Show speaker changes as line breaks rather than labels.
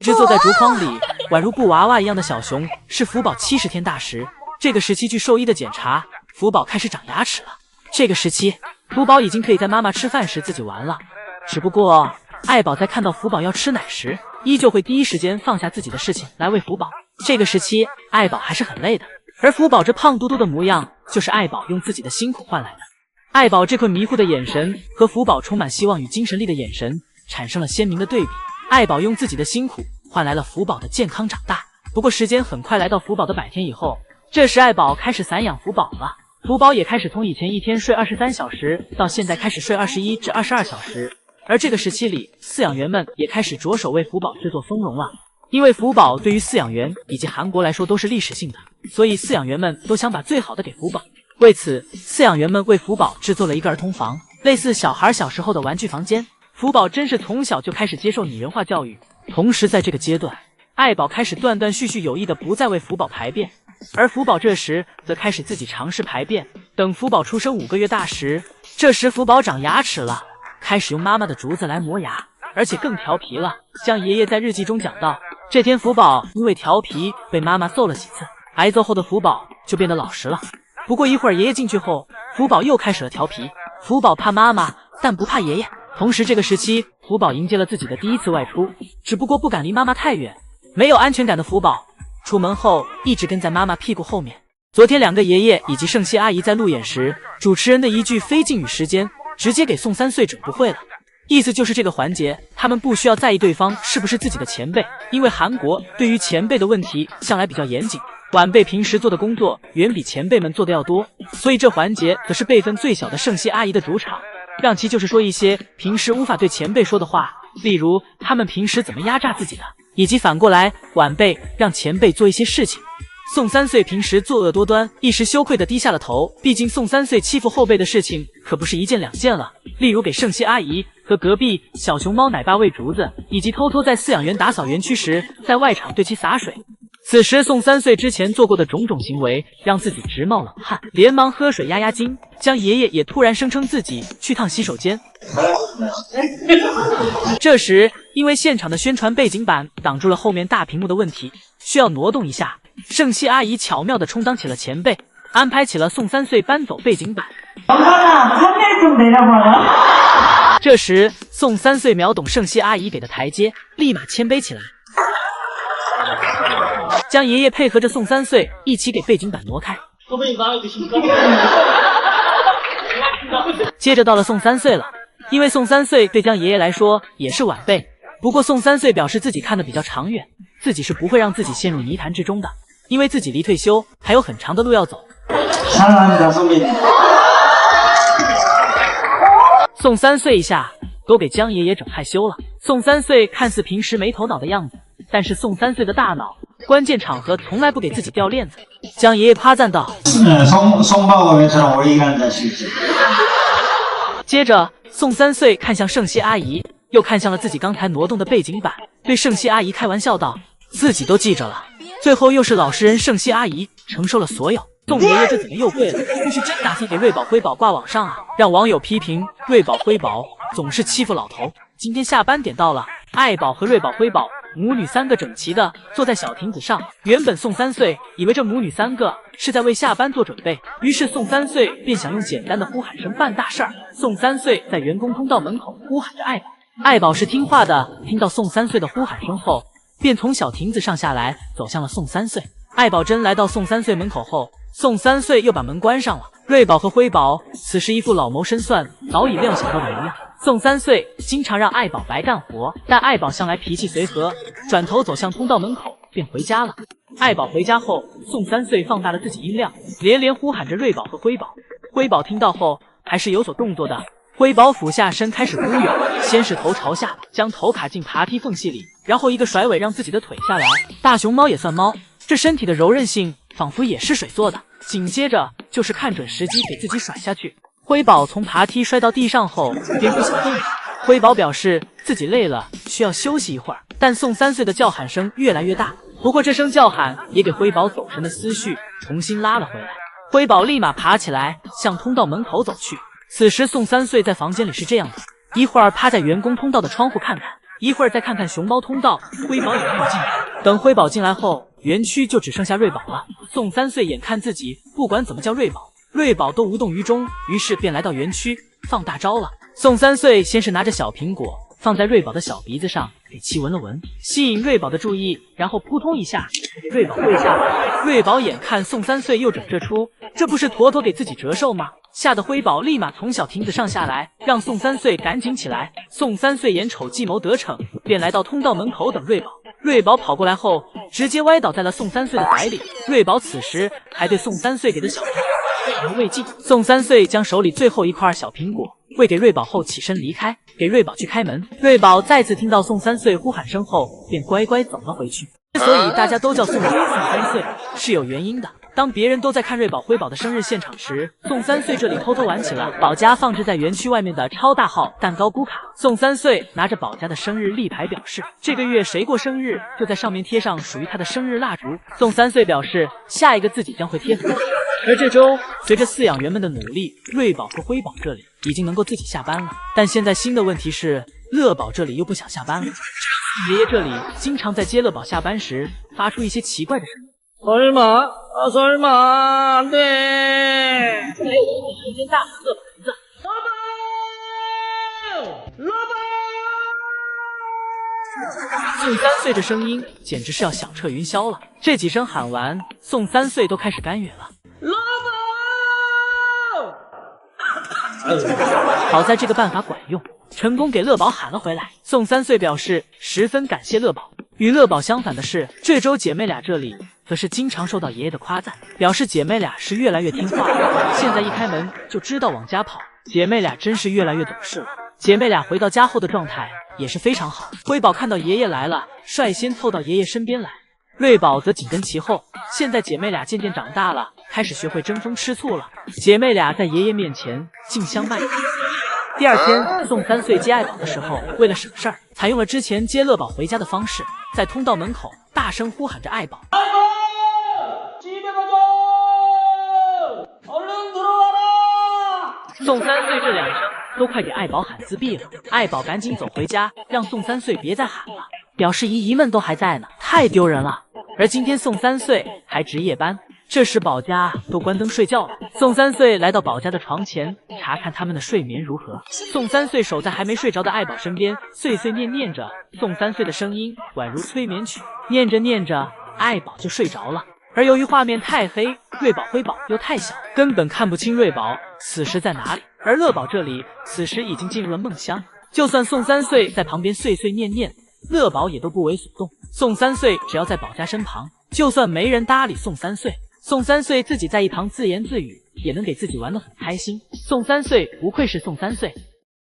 制作在竹筐里，宛如布娃娃一样的小熊是福宝70天大食。这个时期，据兽医的检查，福宝开始长牙齿了。这个时期，福宝已经可以在妈妈吃饭时自己玩了。只不过，爱宝在看到福宝要吃奶时，依旧会第一时间放下自己的事情来喂福宝。这个时期，爱宝还是很累的，而福宝这胖嘟嘟的模样，就是爱宝用自己的辛苦换来的。爱宝这颗迷糊的眼神和福宝充满希望与精神力的眼神产生了鲜明的对比。爱宝用自己的辛苦换来了福宝的健康长大。不过时间很快来到福宝的100天以后，这时爱宝开始散养福宝了。福宝也开始从以前一天睡23小时，到现在开始睡21至22小时。而这个时期里，饲养员们也开始着手为福宝制作丰容了。因为福宝对于饲养员以及韩国来说都是历史性的，所以饲养员们都想把最好的给福宝。为此，饲养员们为福宝制作了一个儿童房，类似小孩小时候的玩具房间。福宝真是从小就开始接受拟人化教育，同时在这个阶段，爱宝开始断断续续有意的不再为福宝排便，而福宝这时则开始自己尝试排便。等福宝出生5个月大时，这时福宝长牙齿了，开始用妈妈的竹子来磨牙，而且更调皮了。江爷爷在日记中讲到，这天福宝因为调皮被妈妈揍了几次，挨揍后的福宝就变得老实了。不过一会儿爷爷进去后，福宝又开始了调皮。福宝怕妈妈，但不怕爷爷。同时这个时期，福宝迎接了自己的第一次外出，只不过不敢离妈妈太远。没有安全感的福宝出门后一直跟在妈妈屁股后面。昨天2个爷爷以及盛熙阿姨在路演时，主持人的一句非敬语时间直接给宋3岁整不会了。意思就是这个环节他们不需要在意对方是不是自己的前辈，因为韩国对于前辈的问题向来比较严谨，晚辈平时做的工作远比前辈们做的要多，所以这环节则是辈分最小的盛熙阿姨的主场，让其就是说一些平时无法对前辈说的话，例如他们平时怎么压榨自己的，以及反过来晚辈让前辈做一些事情。宋3岁平时作恶多端，一时羞愧地低下了头，毕竟宋3岁欺负后辈的事情可不是1件2件了，例如给盛熙阿姨和隔壁小熊猫奶爸喂竹子，以及偷偷在饲养员打扫园区时在外场对其洒水。此时宋3岁之前做过的种种行为让自己直冒冷汗，连忙喝水压压惊。江爷爷也突然声称自己去趟洗手间。这时因为现场的宣传背景板挡住了后面大屏幕的问题，需要挪动一下，盛熙阿姨巧妙地充当起了前辈，安排起了宋3岁搬走背景板。这时宋3岁秒懂盛熙阿姨给的台阶，立马谦卑起来。江爷爷配合着宋3岁一起给背景板挪开。接着到了宋3岁了，因为宋3岁对江爷爷来说也是晚辈，不过宋3岁表示自己看得比较长远，自己是不会让自己陷入泥潭之中的，因为自己离退休还有很长的路要走。宋3岁一下都给江爷爷整害羞了。宋3岁看似平时没头脑的样子，但是宋3岁的大脑关键场合从来不给自己掉链子。江爷爷夸赞道：接着宋3岁看向盛熙阿姨，又看向了自己刚才挪动的背景板，对盛熙阿姨开玩笑道：自己都记着了。最后又是老实人盛熙阿姨承受了所有。宋爷爷这怎么又跪了？这是真打算给瑞宝辉宝挂网上啊，让网友批评瑞宝辉宝总是欺负老头。今天下班点到了，爱宝和瑞宝辉宝母女3个整齐的坐在小亭子上。原本宋3岁以为这母女3个是在为下班做准备，于是宋3岁便想用简单的呼喊声办大事儿。宋3岁在员工通道门口呼喊着爱宝，爱宝是听话的，听到宋3岁的呼喊声后，便从小亭子上下来，走向了宋3岁。爱宝真来到宋3岁门口后，宋3岁又把门关上了。瑞宝和辉宝此时一副老谋深算，早已料想到的模样。宋3岁经常让爱宝白干活，但爱宝向来脾气随和，转头走向通道门口便回家了。爱宝回家后，宋3岁放大了自己音量，连连呼喊着瑞宝和辉宝。辉宝听到后还是有所动作的，辉宝俯下身开始呼悠，先是头朝下，将头卡进爬梯缝隙里，然后一个甩尾让自己的腿下来。大熊猫也算猫，这身体的柔韧性仿佛也是水做的。紧接着就是看准时机给自己甩下去。辉宝从爬梯摔到地上后便不想动了，辉宝表示自己累了，需要休息一会儿。但宋3岁的叫喊声越来越大，不过这声叫喊也给辉宝走神的思绪重新拉了回来。辉宝立马爬起来向通道门口走去。此时宋3岁在房间里是这样的，一会儿趴在员工通道的窗户看看，一会儿再看看熊猫通道，辉宝也没有进来。等辉宝进来后，园区就只剩下瑞宝了。宋三岁眼看自己不管怎么叫瑞宝都无动于衷，于是便来到园区放大招了。宋三岁先是拿着小苹果放在瑞宝的小鼻子上，给其闻了闻，吸引瑞宝的注意，然后扑通一下给瑞宝跪下了。瑞宝眼看宋三岁又整这出，这不是妥妥给自己折寿吗？吓得辉宝立马从小亭子上下来，让宋三岁赶紧起来。宋三岁眼瞅计谋得逞，便来到通道门口等瑞宝。瑞宝跑过来后，直接歪倒在了宋三岁的怀里。瑞宝此时还对宋三岁给的小苹果意犹未尽。宋三岁将手里最后一块小苹果喂给瑞宝后起身离开，给瑞宝去开门。瑞宝再次听到宋三岁呼喊声后，便乖乖走了回去。之所以大家都叫宋三岁，是有原因的。当别人都在看瑞宝辉宝的生日现场时，宋三岁这里偷偷玩起了宝家放置在园区外面的超大号蛋糕咕卡。宋三岁拿着宝家的生日立牌表示，这个月谁过生日，就在上面贴上属于他的生日蜡烛。宋三岁表示，下一个自己将会贴福。而这周，随着饲养员们的努力，瑞宝和辉宝这里已经能够自己下班了。但现在新的问题是，乐宝这里又不想下班了。爷爷这里经常在接乐宝下班时发出一些奇怪的声音。
설마, 네.
还有瞬间大喊乐宝名字。乐宝！宋三岁这声音简直是要响彻云霄了。这几声喊完，宋三岁都开始干哕了。
乐
宝！好在这个办法管用，成功给乐宝喊了回来。宋三岁表示十分感谢乐宝。与乐宝相反的是，这周姐妹俩这里可是经常受到爷爷的夸赞，表示姐妹俩是越来越听话了。现在一开门就知道往家跑，姐妹俩真是越来越懂事了。姐妹俩回到家后的状态也是非常好。辉宝看到爷爷来了，率先凑到爷爷身边来，瑞宝则紧跟其后。现在姐妹俩渐渐长大了，开始学会争风吃醋了。姐妹俩在爷爷面前竞相卖力。第二天，宋三岁接爱宝的时候，为了省事儿，采用了之前接乐宝回家的方式，在通道门口大声呼喊着爱宝。宋三岁这两声都快给爱宝喊自闭了。爱宝赶紧走回家，让宋三岁别再喊了，表示姨姨们都还在呢，太丢人了。而今天宋三岁还值夜班，这时宝家都关灯睡觉了。宋三岁来到宝家的床前，查看他们的睡眠如何。宋三岁守在还没睡着的爱宝身边，碎碎念着。宋三岁的声音宛如催眠曲，念着念着，爱宝就睡着了。而由于画面太黑，瑞宝辉宝又太小，根本看不清瑞宝此时在哪里。而乐宝这里此时已经进入了梦乡，就算宋三岁在旁边碎碎念，乐宝也都不为所动。宋三岁只要在宝家身旁，就算没人搭理宋三岁，宋三岁自己在一旁自言自语，也能给自己玩得很开心。宋三岁不愧是宋三岁，